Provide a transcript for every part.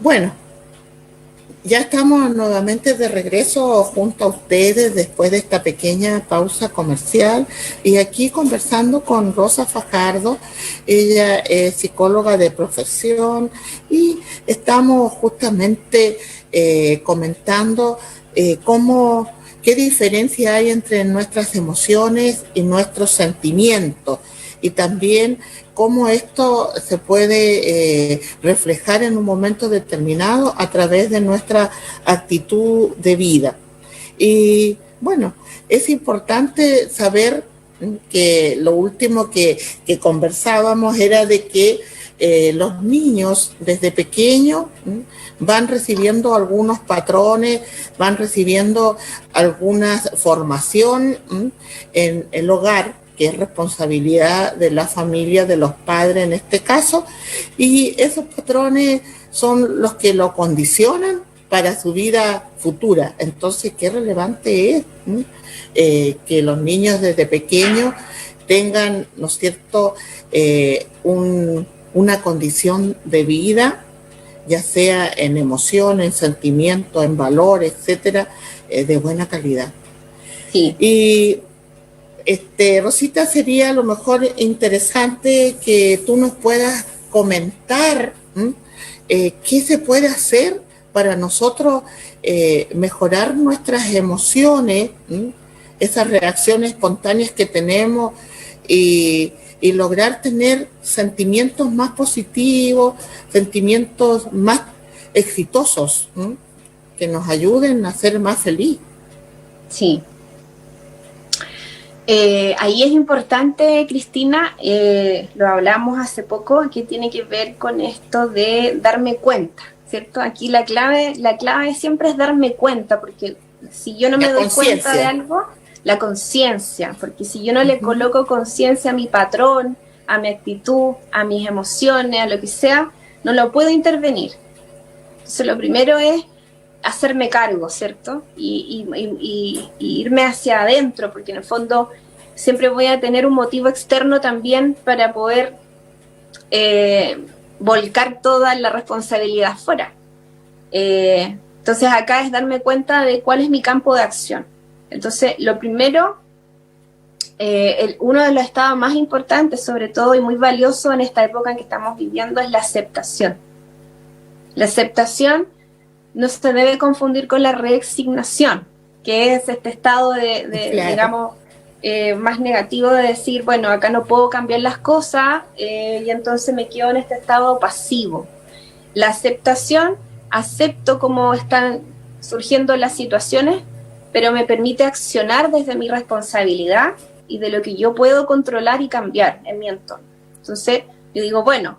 Bueno, ya estamos nuevamente de regreso junto a ustedes después de esta pequeña pausa comercial y aquí conversando con Rosa Fajardo. Ella es psicóloga de profesión y estamos justamente comentando qué diferencia hay entre nuestras emociones y nuestros sentimientos, y también cómo esto se puede reflejar en un momento determinado a través de nuestra actitud de vida. Y bueno, es importante saber que lo último que conversábamos era de que los niños desde pequeños van recibiendo algunos patrones, van recibiendo alguna formación en el hogar, que es responsabilidad de la familia, de los padres en este caso, y esos patrones son los que lo condicionan para su vida futura. Entonces, qué relevante es que los niños desde pequeños tengan, ¿no es cierto?, una condición de vida, ya sea en emoción, en sentimiento, en valor, etcétera, de buena calidad. Sí. Y Rosita, sería a lo mejor interesante que tú nos puedas comentar qué se puede hacer para nosotros mejorar nuestras emociones, esas reacciones espontáneas que tenemos, y lograr tener sentimientos más positivos, sentimientos más exitosos, que nos ayuden a ser más feliz. Sí. Ahí es importante, Cristina, lo hablamos hace poco, que tiene que ver con esto de darme cuenta, ¿cierto? Aquí la clave siempre es darme cuenta, porque si yo no me doy cuenta de algo, la conciencia, porque si yo no le coloco conciencia a mi patrón, a mi actitud, a mis emociones, a lo que sea, no lo puedo intervenir. Entonces lo primero es hacerme cargo, ¿cierto? Y irme hacia adentro, porque en el fondo siempre voy a tener un motivo externo también para poder volcar toda la responsabilidad fuera. Entonces acá es darme cuenta de cuál es mi campo de acción. Entonces lo primero, uno de los estados más importantes, sobre todo, y muy valioso en esta época en que estamos viviendo, es la aceptación. La aceptación no se debe confundir con la resignación, que es este estado claro, digamos, más negativo de decir, bueno, acá no puedo cambiar las cosas, y entonces me quedo en este estado pasivo. La aceptación, acepto cómo están surgiendo las situaciones, pero me permite accionar desde mi responsabilidad y de lo que yo puedo controlar y cambiar en mi entorno. Entonces, yo digo, bueno,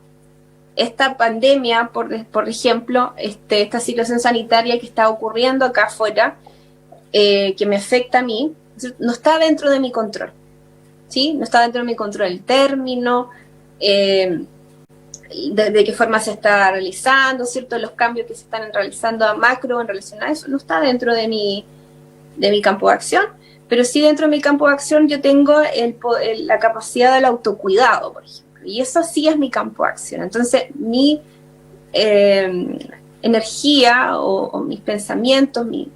esta pandemia, por ejemplo, esta situación sanitaria que está ocurriendo acá afuera, que me afecta a mí, no está dentro de mi control, ¿sí? No está dentro de mi control el término, de qué forma se está realizando, ¿cierto? Los cambios que se están realizando a macro en relación a eso, no está dentro de mi campo de acción, pero sí dentro de mi campo de acción yo tengo la capacidad del autocuidado, por ejemplo. Y eso sí es mi campo de acción. Entonces, mi energía o mis pensamientos, mi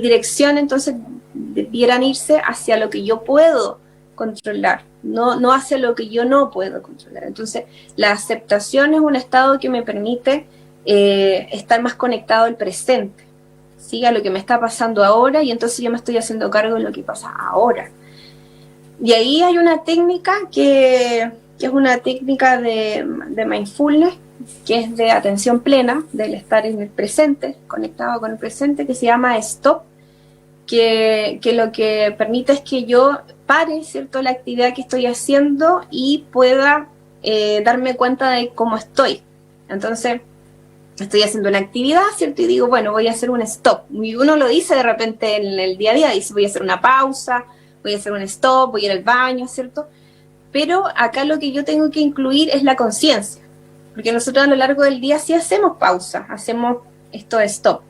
dirección, entonces, debieran irse hacia lo que yo puedo controlar, no hacia lo que yo no puedo controlar. Entonces, la aceptación es un estado que me permite estar más conectado al presente, ¿sí? A lo que me está pasando ahora, y entonces yo me estoy haciendo cargo de lo que pasa ahora. Y ahí hay una técnica que es una técnica de mindfulness, que es de atención plena, del estar en el presente, conectado con el presente, que se llama stop, que lo que permite es que yo pare, ¿cierto?, la actividad que estoy haciendo y pueda darme cuenta de cómo estoy. Entonces, estoy haciendo una actividad, ¿cierto? Y digo, bueno, voy a hacer un stop. Y uno lo dice de repente en el día a día, dice, voy a hacer una pausa, voy a hacer un stop, voy a ir al baño, ¿cierto? Pero acá lo que yo tengo que incluir es la conciencia, porque nosotros a lo largo del día sí hacemos pausa, hacemos esto de stop,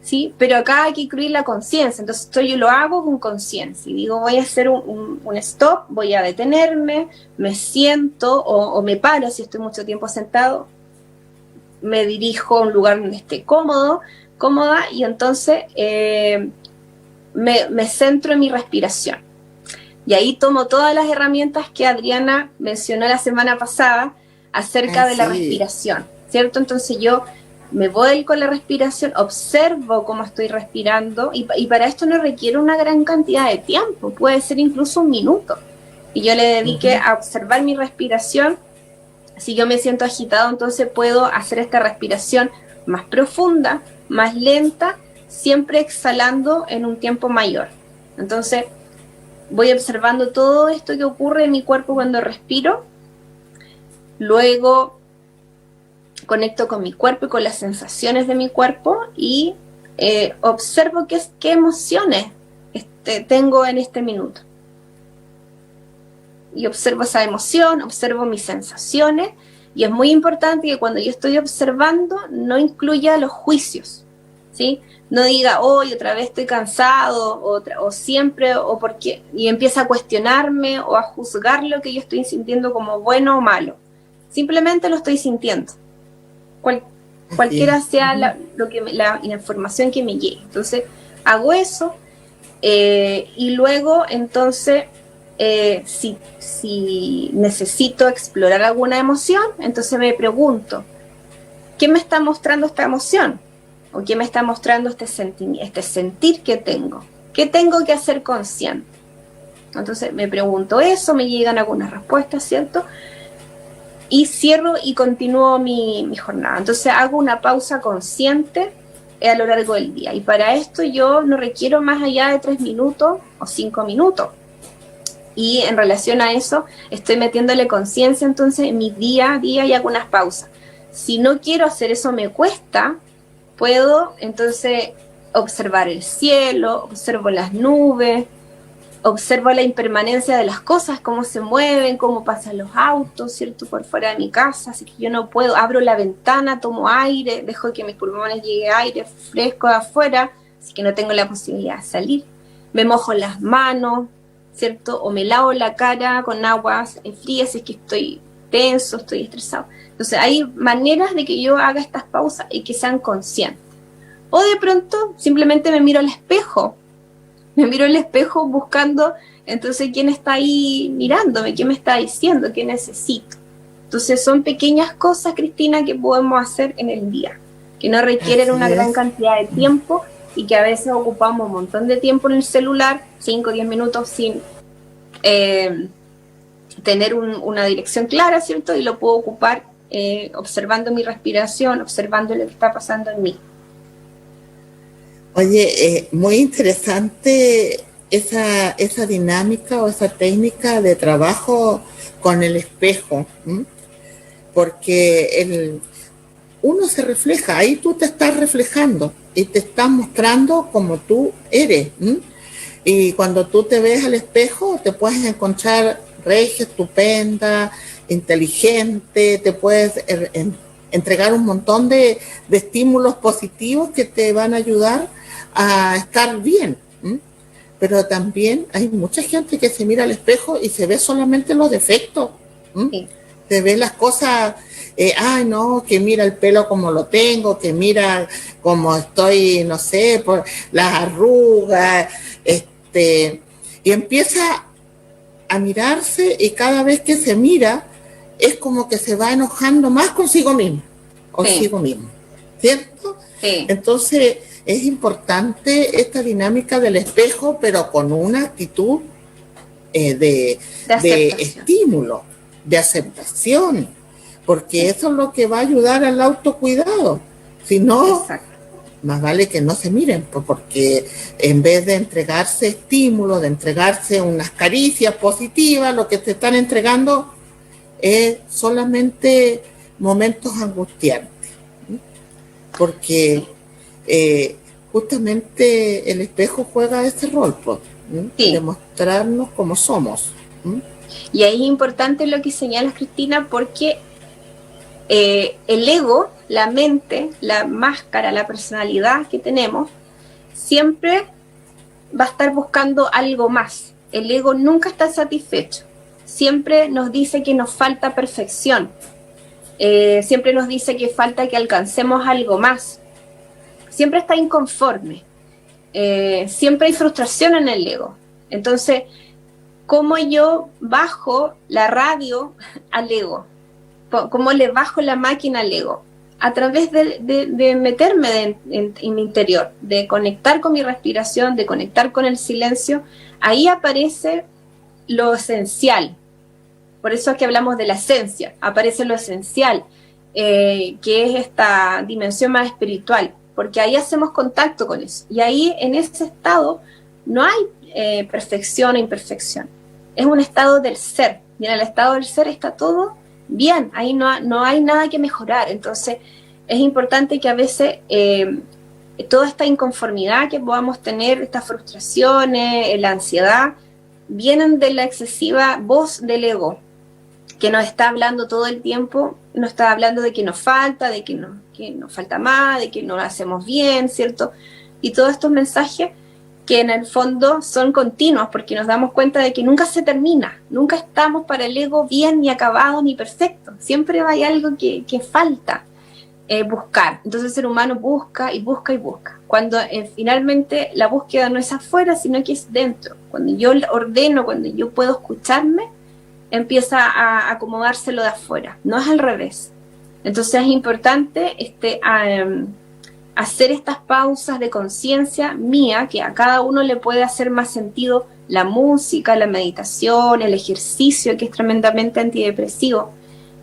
¿sí? Pero acá hay que incluir la conciencia. Entonces yo lo hago con conciencia y digo, voy a hacer un stop, voy a detenerme, me siento o me paro si estoy mucho tiempo sentado, me dirijo a un lugar donde esté cómoda, y entonces me centro en mi respiración. Y ahí tomo todas las herramientas que Adriana mencionó la semana pasada acerca de la respiración, ¿cierto? Entonces yo me voy con la respiración, observo cómo estoy respirando, y para esto no requiere una gran cantidad de tiempo, puede ser incluso 1 minuto. Y yo le dediqué a observar mi respiración. Si yo me siento agitado, entonces puedo hacer esta respiración más profunda, más lenta, siempre exhalando en un tiempo mayor. Entonces voy observando todo esto que ocurre en mi cuerpo cuando respiro. Luego conecto con mi cuerpo y con las sensaciones de mi cuerpo y observo qué emociones tengo en este minuto. Y observo esa emoción, observo mis sensaciones, y es muy importante que cuando yo estoy observando no incluya los juicios, ¿sí? No diga, hoy otra vez estoy cansado, o siempre, o porque, y empieza a cuestionarme o a juzgar lo que yo estoy sintiendo como bueno o malo. Simplemente lo estoy sintiendo, cualquiera sea la información que me llegue. Entonces hago eso, y luego entonces si necesito explorar alguna emoción, entonces me pregunto, ¿qué me está mostrando esta emoción? ¿O qué me está mostrando este sentir que tengo? ¿Qué tengo que hacer consciente? Entonces me pregunto eso, me llegan algunas respuestas, ¿cierto? Y cierro y continúo mi jornada. Entonces hago una pausa consciente a lo largo del día. Y para esto yo no requiero más allá de 3 minutos o 5 minutos. Y en relación a eso, estoy metiéndole conciencia entonces en mi día a día y hago unas pausas. Si no quiero hacer eso, me cuesta, puedo entonces observar el cielo, observo las nubes, observo la impermanencia de las cosas, cómo se mueven, cómo pasan los autos, ¿cierto? Por fuera de mi casa, así que yo no puedo, abro la ventana, tomo aire, dejo que mis pulmones llegue aire fresco de afuera, así que no tengo la posibilidad de salir. Me mojo las manos, ¿cierto? O me lavo la cara con aguas frías si es que estoy tenso, estoy estresado. Entonces hay maneras de que yo haga estas pausas y que sean conscientes. O de pronto simplemente me miro al espejo buscando entonces quién está ahí mirándome, qué me está diciendo, qué necesito. Entonces son pequeñas cosas, Cristina, que podemos hacer en el día, que no requieren una gran cantidad de tiempo y que a veces ocupamos un montón de tiempo en el celular, 5 o 10 minutos sin tener una dirección clara, ¿cierto? Y lo puedo ocupar observando mi respiración, observando lo que está pasando en mí. Oye, muy interesante esa dinámica o esa técnica de trabajo con el espejo, porque uno se refleja, ahí tú te estás reflejando y te estás mostrando como tú eres. Y cuando tú te ves al espejo, te puedes encontrar regia, estupenda, inteligente, te puedes entregar un montón de estímulos positivos que te van a ayudar a estar bien. Pero también hay mucha gente que se mira al espejo y se ve solamente los defectos. Sí. Se ve las cosas, ay no, que mira el pelo como lo tengo, que mira como estoy, no sé, por las arrugas, y empieza a mirarse, y cada vez que se mira es como que se va enojando más consigo mismo, consigo mismo, ¿cierto? Sí. Entonces es importante esta dinámica del espejo, pero con una actitud de estímulo, de aceptación, porque eso es lo que va a ayudar al autocuidado. Si no, más vale que no se miren, porque en vez de entregarse estímulo, de entregarse unas caricias positivas, lo que te están entregando es solamente momentos angustiantes, porque justamente el espejo juega ese rol, pues, de mostrarnos como somos. Y ahí es importante lo que señalas, Cristina, porque el ego, la mente, la máscara, la personalidad que tenemos, siempre va a estar buscando algo más. El ego nunca está satisfecho. Siempre nos dice que nos falta perfección. siempre nos dice que falta que alcancemos algo más, siempre está inconforme, siempre hay frustración en el ego. Entonces, ¿cómo yo bajo la radio al ego? ¿Cómo le bajo la máquina al ego? A través de meterme en mi interior, de conectar con mi respiración, de conectar con el silencio. Ahí aparece lo esencial. Por eso es que hablamos de la esencia. Aparece lo esencial, que es esta dimensión más espiritual, porque ahí hacemos contacto con eso. Y ahí, en ese estado, no hay perfección o imperfección. Es un estado del ser. Y en el estado del ser está todo bien. Ahí no hay nada que mejorar. Entonces, es importante que a veces toda esta inconformidad que podamos tener, estas frustraciones, la ansiedad, vienen de la excesiva voz del ego, que nos está hablando todo el tiempo, nos está hablando de que nos falta, de que nos falta más, de que no lo hacemos bien, ¿cierto? Y todos estos mensajes que en el fondo son continuos, porque nos damos cuenta de que nunca se termina, nunca estamos para el ego bien, ni acabado, ni perfecto, siempre hay algo que falta buscar. Entonces el ser humano busca y busca y busca, cuando finalmente la búsqueda no es afuera, sino que es dentro. Cuando yo ordeno, cuando yo puedo escucharme, empieza a acomodarse lo de afuera, no es al revés. Entonces es importante hacer estas pausas de conciencia mía, que a cada uno le puede hacer más sentido la música, la meditación, el ejercicio, que es tremendamente antidepresivo,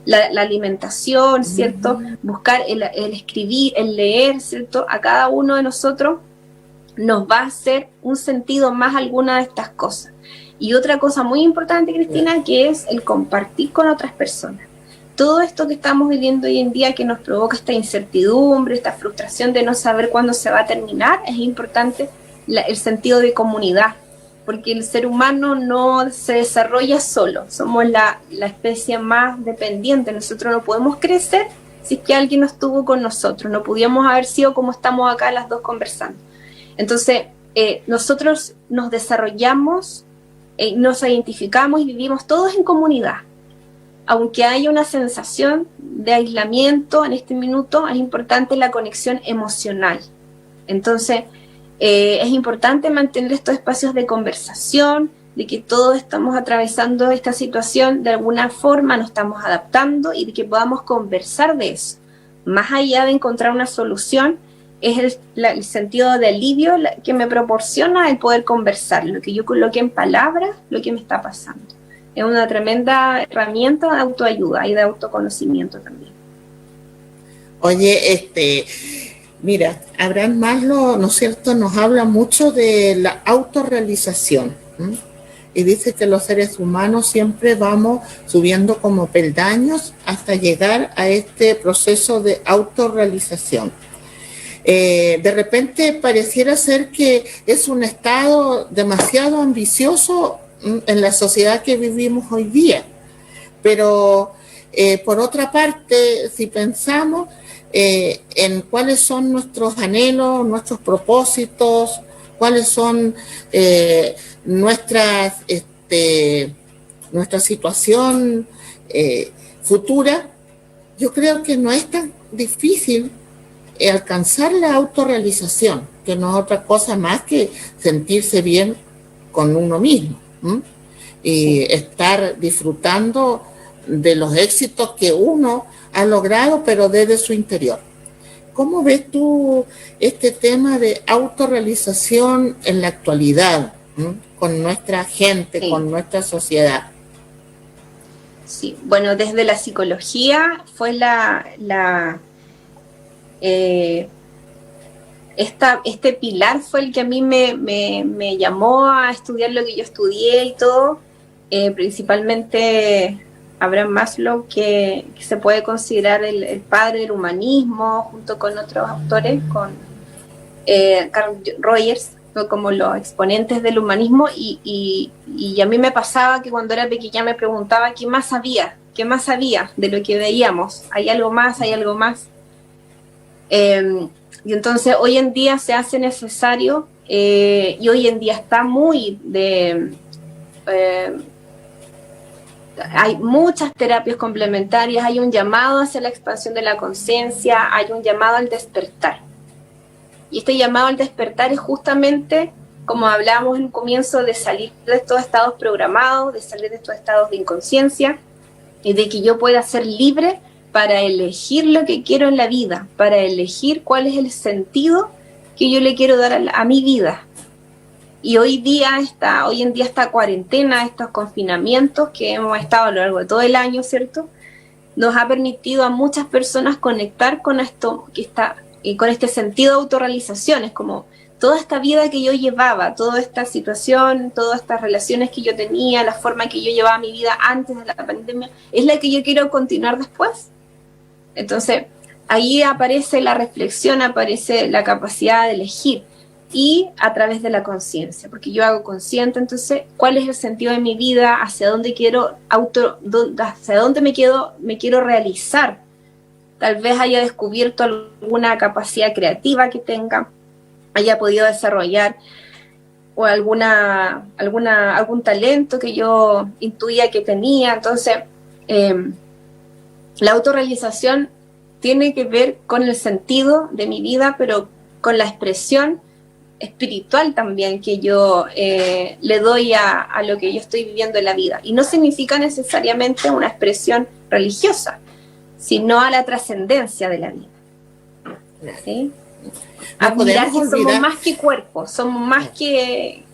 la alimentación, ¿cierto? Buscar el escribir, el leer, ¿cierto? A cada uno de nosotros nos va a hacer un sentido más alguna de estas cosas. Y otra cosa muy importante, Cristina, que es el compartir con otras personas. Todo esto que estamos viviendo hoy en día, que nos provoca esta incertidumbre, esta frustración de no saber cuándo se va a terminar, es importante el sentido de comunidad, porque el ser humano no se desarrolla solo, somos la especie más dependiente. Nosotros no podemos crecer si es que alguien no estuvo con nosotros, no pudiéramos haber sido como estamos acá las dos conversando. Entonces, nosotros nos desarrollamos, nos identificamos y vivimos todos en comunidad. Aunque haya una sensación de aislamiento en este minuto, es importante la conexión emocional. Entonces, es importante mantener estos espacios de conversación, de que todos estamos atravesando esta situación de alguna forma, nos estamos adaptando y de que podamos conversar de eso. Más allá de encontrar una solución, es el sentido de alivio que me proporciona el poder conversar, lo que yo coloqué en palabras, lo que me está pasando. Es una tremenda herramienta de autoayuda y de autoconocimiento también. Oye, mira, Abraham Maslow, ¿no es cierto?, nos habla mucho de la autorrealización, ¿m? Y dice que los seres humanos siempre vamos subiendo como peldaños hasta llegar a este proceso de autorrealización. De repente pareciera ser que es un estado demasiado ambicioso en la sociedad que vivimos hoy día, pero por otra parte, si pensamos en cuáles son nuestros anhelos, nuestros propósitos, cuáles son nuestra situación futura, yo creo que no es tan difícil alcanzar la autorrealización, que no es otra cosa más que sentirse bien con uno mismo, ¿m? Y estar disfrutando de los éxitos que uno ha logrado, pero desde su interior. ¿Cómo ves tú este tema de autorrealización en la actualidad, ¿m? Con nuestra gente, sí, con nuestra sociedad? Sí, bueno, desde la psicología fue este pilar fue el que a mí me llamó a estudiar lo que yo estudié y todo, principalmente Abraham Maslow, que se puede considerar el padre del humanismo, junto con otros autores, con Carl Rogers, como los exponentes del humanismo, y a mí me pasaba que cuando era pequeña me preguntaba qué más sabía de lo que veíamos, hay algo más. Y entonces hoy en día se hace necesario, y hoy en día está muy hay muchas terapias complementarias, hay un llamado hacia la expansión de la conciencia, hay un llamado al despertar. Y este llamado al despertar es justamente, como hablábamos en un comienzo, de salir de estos estados programados, de salir de estos estados de inconsciencia, y de que yo pueda ser libre para elegir lo que quiero en la vida, para elegir cuál es el sentido que yo le quiero dar a mi vida. Y hoy en día esta cuarentena, estos confinamientos que hemos estado a lo largo de todo el año, ¿cierto?, nos ha permitido a muchas personas conectar con esto, con este sentido de autorrealización. Es como toda esta vida que yo llevaba, toda esta situación, todas estas relaciones que yo tenía, la forma que yo llevaba mi vida antes de la pandemia, es la que yo quiero continuar después. Entonces, ahí aparece la reflexión, aparece la capacidad de elegir, y a través de la conciencia, porque yo hago consciente entonces cuál es el sentido de mi vida, hacia dónde me quiero realizar. Tal vez haya descubierto alguna capacidad creativa que tenga, haya podido desarrollar, o algún talento que yo intuía que tenía. Entonces, la autorrealización tiene que ver con el sentido de mi vida, pero con la expresión espiritual también que yo le doy a lo que yo estoy viviendo en la vida. Y no significa necesariamente una expresión religiosa, sino a la trascendencia de la vida. ¿Sí? Admirar que somos más que cuerpo, somos más que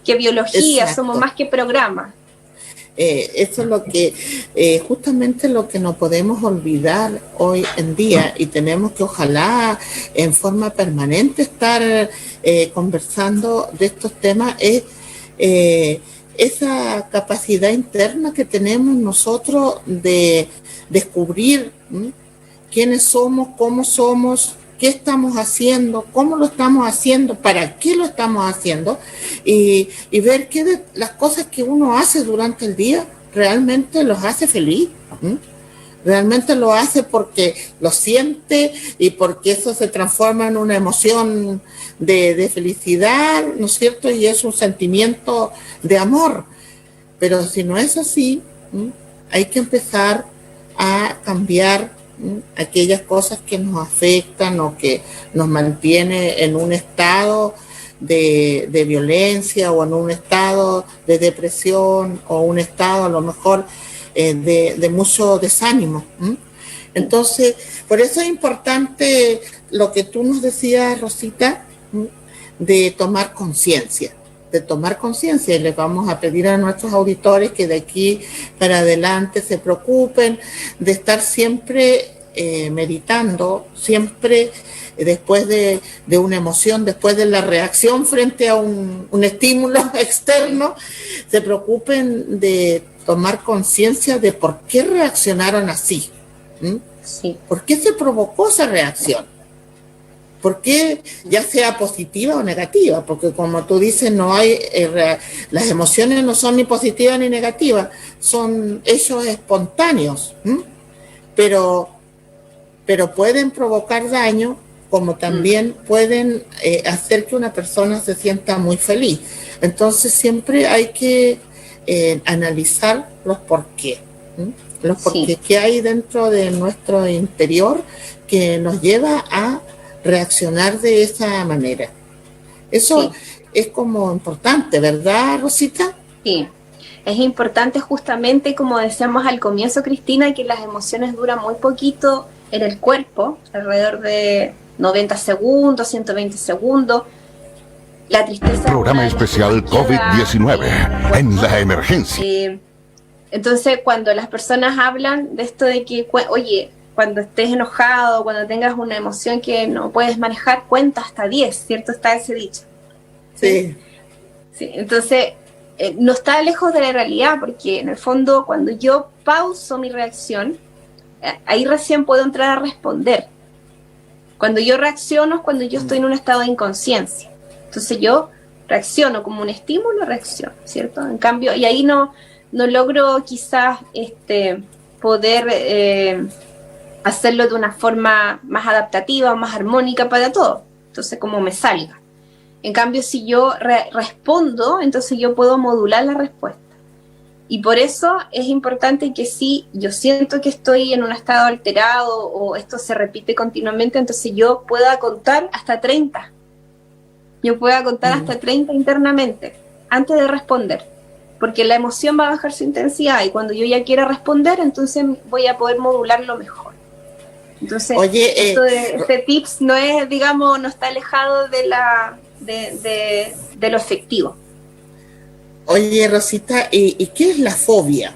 biología. Exacto. Somos más que programa. Eso es lo que, justamente lo que no podemos olvidar hoy en día, y tenemos que ojalá en forma permanente estar conversando de estos temas, es esa capacidad interna que tenemos nosotros de descubrir quiénes somos, cómo somos, qué estamos haciendo, cómo lo estamos haciendo, para qué lo estamos haciendo, y ver que las cosas que uno hace durante el día realmente los hace feliz. Realmente lo hace porque lo siente y porque eso se transforma en una emoción de felicidad, ¿no es cierto? Y es un sentimiento de amor. Pero si no es así, hay que empezar a cambiar aquellas cosas que nos afectan o que nos mantiene en un estado de violencia, o en un estado de depresión, o un estado a lo mejor de mucho desánimo. Entonces, por eso es importante lo que tú nos decías, Rosita, de tomar conciencia. Y les vamos a pedir a nuestros auditores que de aquí para adelante se preocupen de estar siempre meditando, siempre después de una emoción, después de la reacción frente a un estímulo externo, se preocupen de tomar conciencia de por qué reaccionaron así. Sí. ¿Por qué se provocó esa reacción? ¿Por qué, ya sea positiva o negativa? Porque como tú dices, no hay las emociones no son ni positivas ni negativas, son hechos espontáneos, pero pueden provocar daño, como también pueden hacer que una persona se sienta muy feliz. Entonces siempre hay que analizar los por qué, los por qué que hay dentro de nuestro interior que nos lleva a reaccionar de esa manera. Eso es como importante, ¿verdad, Rosita? Sí, es importante justamente, como decíamos al comienzo, Cristina, que las emociones duran muy poquito en el cuerpo, alrededor de 90 segundos, 120 segundos. La tristeza... Programa especial COVID-19 en la emergencia. Entonces, cuando las personas hablan de esto de que, oye, cuando estés enojado, cuando tengas una emoción que no puedes manejar, cuenta hasta 10, ¿cierto? Está ese dicho. Sí. Sí, entonces, no está lejos de la realidad, porque en el fondo, cuando yo pauso mi reacción, ahí recién puedo entrar a responder. Cuando yo reacciono es cuando yo estoy en un estado de inconsciencia. Entonces yo reacciono como un estímulo, reacciono, ¿cierto? En cambio, y ahí no logro quizás poder hacerlo de una forma más adaptativa, más armónica para todo. Entonces, como me salga. En cambio, si yo respondo, entonces yo puedo modular la respuesta. Y por eso es importante que si yo siento que estoy en un estado alterado o esto se repite continuamente, entonces yo pueda contar hasta 30. Yo pueda contar hasta 30 internamente antes de responder, porque la emoción va a bajar su intensidad y cuando yo ya quiera responder, entonces voy a poder modularlo mejor. Entonces, este tips no es, digamos, no está alejado de lo efectivo. Oye, Rosita, ¿y qué es la fobia?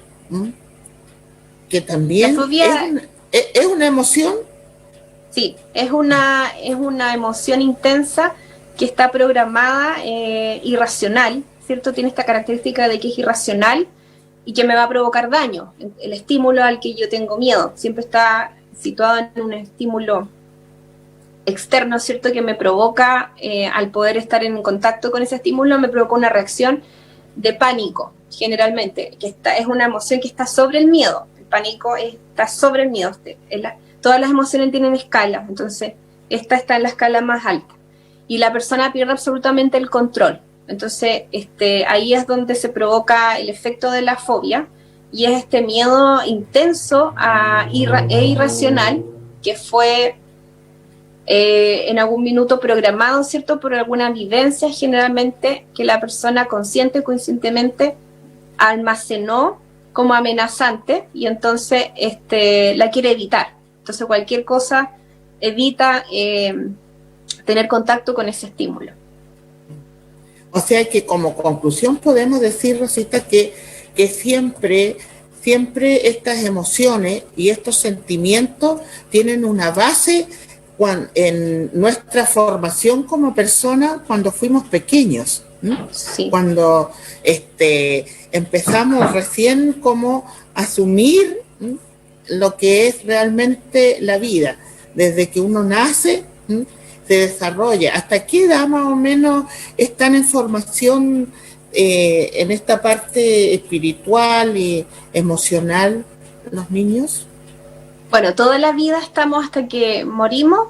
Que también la fobia, ¿es una emoción? Sí, es una emoción intensa que está programada, irracional, ¿cierto? Tiene esta característica de que es irracional y que me va a provocar daño. El estímulo al que yo tengo miedo siempre está situado en un estímulo externo, ¿cierto? Que me provoca, al poder estar en contacto con ese estímulo, me provoca una reacción de pánico, generalmente, que es una emoción que está sobre el miedo. El pánico está sobre el miedo. Todas las emociones tienen escalas, entonces esta está en la escala más alta. Y la persona pierde absolutamente el control. Entonces, ahí es donde se provoca el efecto de la fobia, y es este miedo intenso e irracional que fue en algún minuto programado, ¿cierto?, por alguna vivencia, generalmente, que la persona consciente o conscientemente almacenó como amenazante, y entonces la quiere evitar. Entonces cualquier cosa evita tener contacto con ese estímulo. O sea que como conclusión podemos decir, Rosita, que siempre estas emociones y estos sentimientos tienen una base en nuestra formación como persona cuando fuimos pequeños. Sí. Cuando empezamos recién como a asumir lo que es realmente la vida, desde que uno nace, se desarrolla. ¿Hasta qué edad más o menos están en formación en esta parte espiritual y emocional los niños? Bueno, toda la vida estamos hasta que morimos.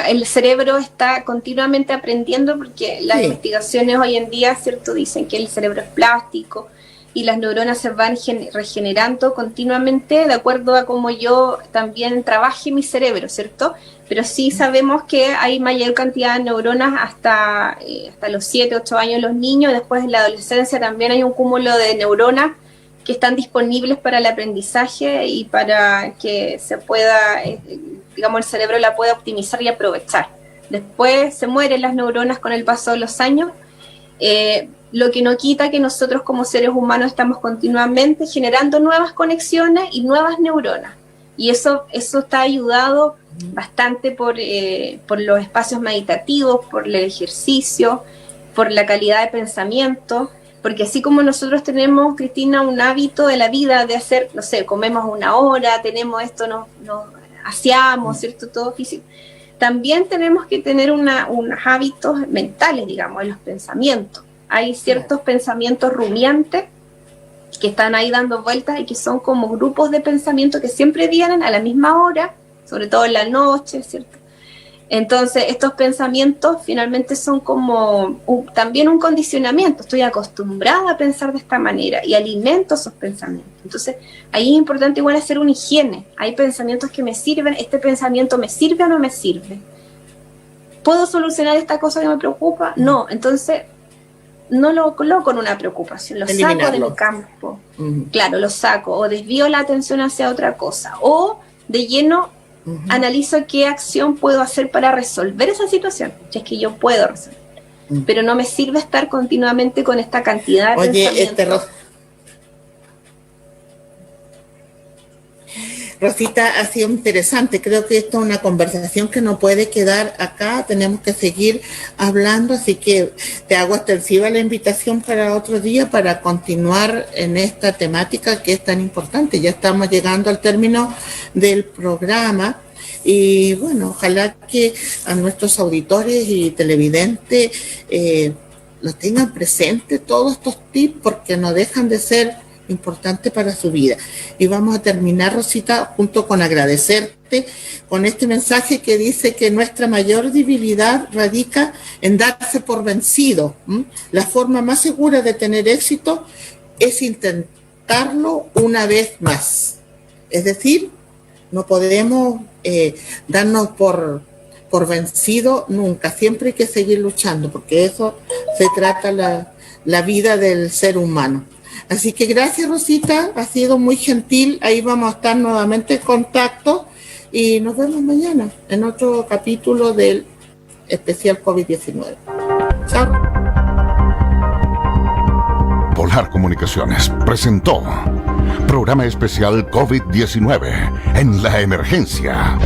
El cerebro está continuamente aprendiendo, porque las investigaciones hoy en día, ¿cierto?, dicen que el cerebro es plástico y las neuronas se van regenerando continuamente de acuerdo a cómo yo también trabaje mi cerebro, ¿cierto? Pero sí sabemos que hay mayor cantidad de neuronas hasta los 7, 8 años los niños. Después en la adolescencia también hay un cúmulo de neuronas que están disponibles para el aprendizaje y para que se pueda, digamos, el cerebro la pueda optimizar y aprovechar. Después se mueren las neuronas con el paso de los años, lo que no quita que nosotros como seres humanos estamos continuamente generando nuevas conexiones y nuevas neuronas. Y eso está ayudado bastante por los espacios meditativos, por el ejercicio, por la calidad de pensamiento. Porque así como nosotros tenemos, Cristina, un hábito de la vida de hacer, no sé, comemos 1 hora, tenemos esto, nos aseamos, ¿cierto?, todo físico. También tenemos que tener unos hábitos mentales, digamos, en los pensamientos. Hay ciertos pensamientos rumiantes que están ahí dando vueltas y que son como grupos de pensamiento que siempre vienen a la misma hora, sobre todo en la noche, ¿cierto? Entonces, estos pensamientos finalmente son como también un condicionamiento. Estoy acostumbrada a pensar de esta manera y alimento esos pensamientos. Entonces, ahí es importante igual hacer una higiene. Hay pensamientos que me sirven. ¿Este pensamiento me sirve o no me sirve? ¿Puedo solucionar esta cosa que me preocupa? No. Entonces, no lo coloco en una preocupación. Lo saco de mi campo. Claro, lo saco. O desvío la atención hacia otra cosa. O de lleno analizo qué acción puedo hacer para resolver esa situación, si es que yo puedo resolver. Pero no me sirve estar continuamente con esta cantidad de pensamientos. Rosita, ha sido interesante. Creo que esto es una conversación que no puede quedar acá. Tenemos que seguir hablando, así que te hago extensiva la invitación para otro día para continuar en esta temática que es tan importante. Ya estamos llegando al término del programa y bueno, ojalá que a nuestros auditores y televidentes los tengan presentes todos estos tips, porque no dejan de ser importante para su vida. Y vamos a terminar, Rosita, junto con agradecerte con este mensaje que dice que nuestra mayor debilidad radica en darse por vencido. La forma más segura de tener éxito es intentarlo una vez más. Es decir, no podemos darnos por vencido nunca. Siempre hay que seguir luchando, porque eso se trata la vida del ser humano. Así que gracias, Rosita, ha sido muy gentil. Ahí vamos a estar nuevamente en contacto y nos vemos mañana en otro capítulo del especial COVID-19. Chao. Polar Comunicaciones presentó Programa Especial COVID-19 en la Emergencia.